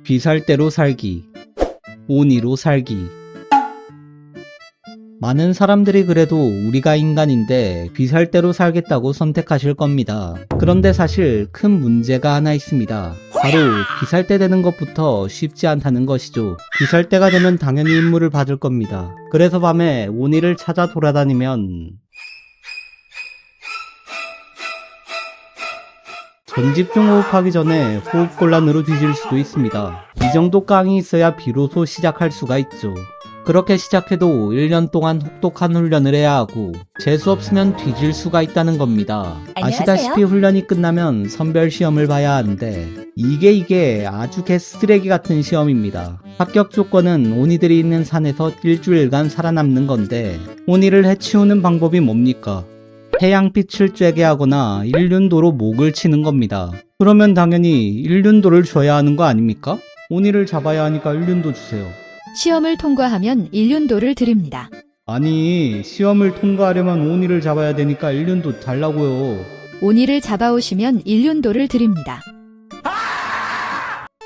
귀살대로 살기, 온이로 살기. 많은 사람들이 그래도 우리가 인간인데 귀살대로 살겠다고 선택하실 겁니다. 그런데 사실 큰 문제가 하나 있습니다. 바로 귀살대 되는 것부터 쉽지 않다는 것이죠. 귀살대가 되면 당연히 임무를 받을 겁니다. 그래서 밤에 온이를 찾아 돌아다니면 전집중 호흡하기 전에 호흡곤란으로 뒤질 수도 있습니다. 이 정도 깡이 있어야 비로소 시작할 수가 있죠. 그렇게 시작해도 1년 동안 혹독한 훈련을 해야 하고 재수 없으면 뒤질 수가 있다는 겁니다. 안녕하세요. 아시다시피 훈련이 끝나면 선별시험을 봐야 하는데 이게 아주 개쓰레기 같은 시험입니다. 합격 조건은 오니들이 있는 산에서 일주일간 살아남는 건데 오니를 해치우는 방법이 뭡니까? 태양빛을 쬐게 하거나 일륜도로 목을 치는 겁니다. 그러면 당연히 일륜도를 줘야 하는 거 아닙니까? 오니를 잡아야 하니까 일륜도 주세요. 시험을 통과하면 일륜도를 드립니다. 아니, 시험을 통과하려면 오니를 잡아야 되니까 일륜도 달라고요. 오니를 잡아오시면 일륜도를 드립니다.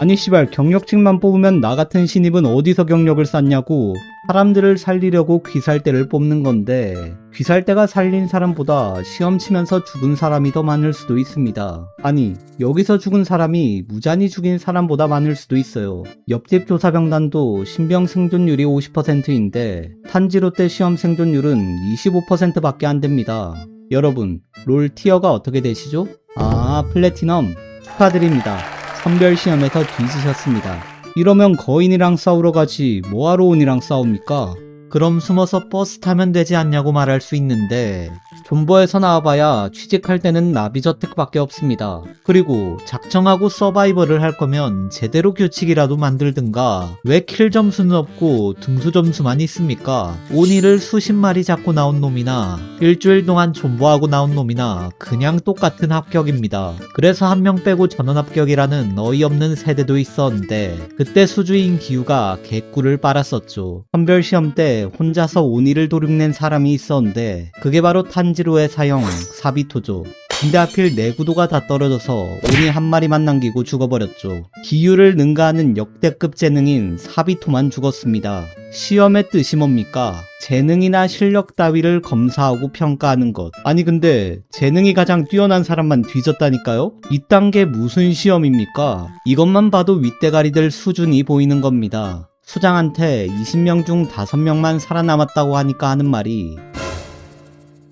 아니 씨발, 경력직만 뽑으면 나 같은 신입은 어디서 경력을 쌓냐고. 사람들을 살리려고 귀살대를 뽑는 건데 귀살대가 살린 사람보다 시험 치면서 죽은 사람이 더 많을 수도 있습니다. 아니, 여기서 죽은 사람이 무잔히 죽인 사람보다 많을 수도 있어요. 옆집 조사병단도 신병 생존율이 50%인데 탄지로 때 시험 생존율은 25%밖에 안 됩니다. 여러분, 롤 티어가 어떻게 되시죠? 아, 플래티넘 축하드립니다. 선별시험에서 뒤지셨습니다. 이러면 거인이랑 싸우러 가지 뭐하러 온이랑 싸웁니까? 그럼 숨어서 버스 타면 되지 않냐고 말할 수 있는데 존버에서 나와봐야 취직할 때는 나비저택밖에 없습니다. 그리고 작정하고 서바이벌을 할 거면 제대로 규칙이라도 만들든가 왜 킬 점수는 없고 등수 점수만 있습니까? 온이를 수십 마리 잡고 나온 놈이나 일주일 동안 존버하고 나온 놈이나 그냥 똑같은 합격입니다. 그래서 한 명 빼고 전원 합격이라는 어이없는 세대도 있었는데 그때 수주인 기우가 개꿀을 빨았었죠. 선별시험 때 혼자서 온이를 도륙낸 사람이 있었는데 그게 바로 탄지로의 사형 사비토죠. 근데 하필 내구도가 다 떨어져서 온이 한 마리만 남기고 죽어버렸죠. 기유를 능가하는 역대급 재능인 사비토만 죽었습니다. 시험의 뜻이 뭡니까? 재능이나 실력 따위를 검사하고 평가하는 것. 아니 근데 재능이 가장 뛰어난 사람만 뒤졌다니까요? 이딴 게 무슨 시험입니까? 이것만 봐도 윗대가리들 수준이 보이는 겁니다. 수장한테 20명 중 5명만 살아남았다고 하니까 하는 말이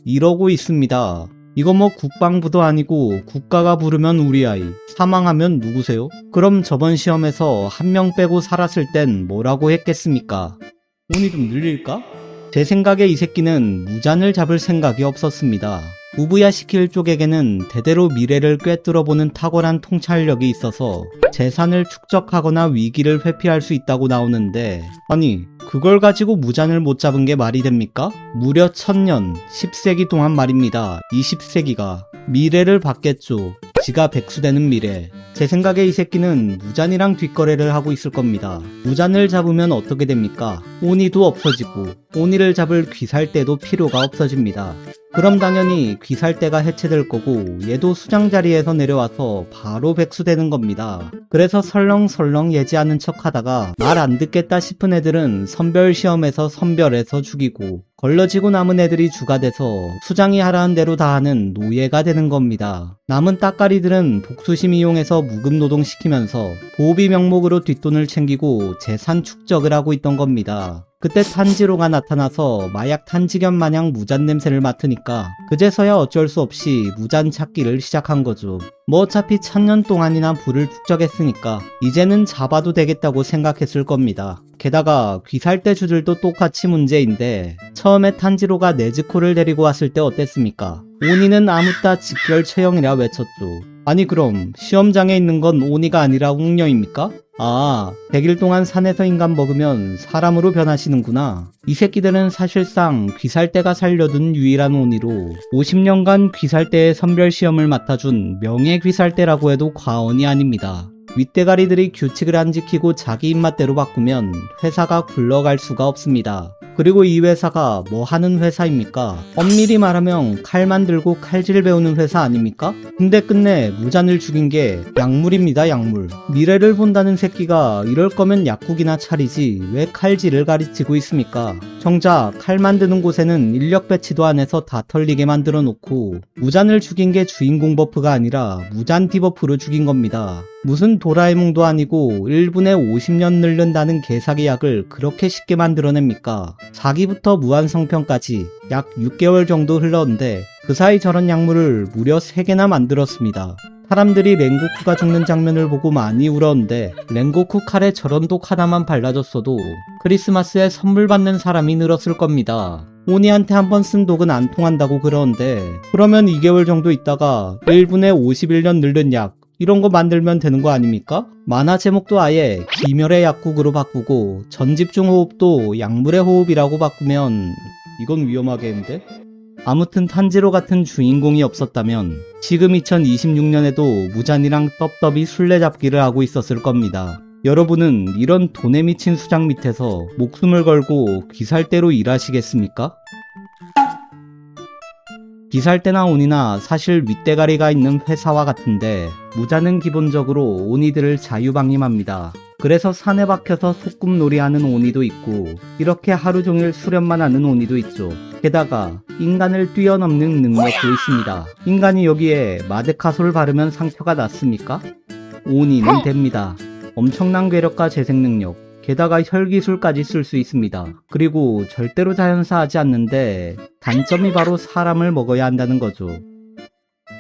이러고 있습니다. 이거 뭐 국방부도 아니고 국가가 부르면 우리 아이, 사망하면 누구세요? 그럼 저번 시험에서 한 명 빼고 살았을 땐 뭐라고 했겠습니까? 운이 좀 늘릴까? 제 생각에 이 새끼는 무잔을 잡을 생각이 없었습니다. 우부야 시킬 쪽에게는 대대로 미래를 꿰뚫어보는 탁월한 통찰력이 있어서 재산을 축적하거나 위기를 회피할 수 있다고 나오는데 아니 그걸 가지고 무잔을 못 잡은 게 말이 됩니까? 무려 1000년, 10세기 동안 말입니다. 20세기가 미래를 봤겠죠. 지가 백수되는 미래. 제 생각에 이 새끼는 무잔이랑 뒷거래를 하고 있을 겁니다. 무잔을 잡으면 어떻게 됩니까? 오니도 없어지고 오니를 잡을 귀살대도 필요가 없어집니다. 그럼 당연히 귀살대가 해체될 거고 얘도 수장 자리에서 내려와서 바로 백수되는 겁니다. 그래서 설렁설렁 예지하는 척 하다가 말 안 듣겠다 싶은 애들은 선별시험에서 선별해서 죽이고 걸러지고 남은 애들이 주가 돼서 수장이 하라는 대로 다 하는 노예가 되는 겁니다. 남은 따까리들은 복수심 이용해서 무급 노동 시키면서 보비 명목으로 뒷돈을 챙기고 재산 축적을 하고 있던 겁니다. 그때 탄지로가 나타나서 마약 탄지견 마냥 무잔 냄새를 맡으니까 그제서야 어쩔 수 없이 무잔 찾기를 시작한 거죠. 뭐 어차피 1000년 동안이나 부를 축적했으니까 이제는 잡아도 되겠다고 생각했을 겁니다. 게다가 귀살대 주들도 똑같이 문제인데 처음에 탄지로가 네즈코를 데리고 왔을 때 어땠습니까? 오니는 아무따 직결 처형이라 외쳤죠. 아니 그럼 시험장에 있는 건 오니가 아니라 웅녀입니까? 아, 100일 동안 산에서 인간 먹으면 사람으로 변하시는구나. 이 새끼들은 사실상 귀살대가 살려둔 유일한 오니로 50년간 귀살대의 선별시험을 맡아준 명예 귀살대라고 해도 과언이 아닙니다. 윗대가리들이 규칙을 안 지키고 자기 입맛대로 바꾸면 회사가 굴러갈 수가 없습니다. 그리고 이 회사가 뭐 하는 회사입니까? 엄밀히 말하면 칼만 들고 칼질 배우는 회사 아닙니까? 근데 끝내 무잔을 죽인 게 약물입니다, 약물. 미래를 본다는 새끼가 이럴 거면 약국이나 차리지 왜 칼질을 가르치고 있습니까? 정작 칼 만드는 곳에는 인력 배치도 안 해서 다 털리게 만들어 놓고 무잔을 죽인 게 주인공 버프가 아니라 무잔 디버프로 죽인 겁니다. 무슨 도라에몽도 아니고 1분에 50년 늙는다는 개사기 약을 그렇게 쉽게 만들어냅니까? 사기부터 무한성편까지 약 6개월 정도 흘렀는데 그 사이 저런 약물을 무려 3개나 만들었습니다. 사람들이 랭고쿠가 죽는 장면을 보고 많이 울었는데 랭고쿠 칼에 저런 독 하나만 발라줬어도 크리스마스에 선물 받는 사람이 늘었을 겁니다. 오니한테 한번 쓴 독은 안 통한다고 그러는데 그러면 2개월 정도 있다가 1분에 51년 늙는 약 이런 거 만들면 되는 거 아닙니까? 만화 제목도 아예 기멸의 약국으로 바꾸고 전집중 호흡도 약물의 호흡이라고 바꾸면 이건 위험하겠는데? 아무튼 탄지로 같은 주인공이 없었다면 지금 2026년에도 무잔이랑 떡더비 술래잡기를 하고 있었을 겁니다. 여러분은 이런 돈에 미친 수장 밑에서 목숨을 걸고 귀살대로 일하시겠습니까? 귀살대나 오니나 사실 윗대가리가 있는 회사와 같은데 무잔은 기본적으로 오니들을 자유방임합니다. 그래서 산에 박혀서 소꿉놀이하는 오니도 있고 이렇게 하루 종일 수련만 하는 오니도 있죠. 게다가 인간을 뛰어넘는 능력도 있습니다. 인간이 여기에 마데카솔 바르면 상처가 낫습니까? 오니는 됩니다. 엄청난 괴력과 재생 능력, 게다가 혈기술까지 쓸 수 있습니다. 그리고 절대로 자연사하지 않는데 단점이 바로 사람을 먹어야 한다는 거죠.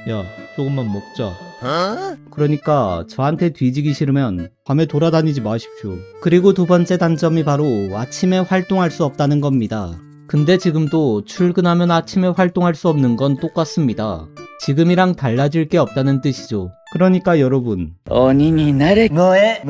야, 조금만 먹자. 그러니까 저한테 뒤지기 싫으면 밤에 돌아다니지 마십시오. 그리고 두 번째 단점이 바로 아침에 활동할 수 없다는 겁니다. 근데 지금도 출근하면 아침에 활동할 수 없는 건 똑같습니다. 지금이랑 달라질 게 없다는 뜻이죠. 그러니까 여러분,鬼になれ。뭐해?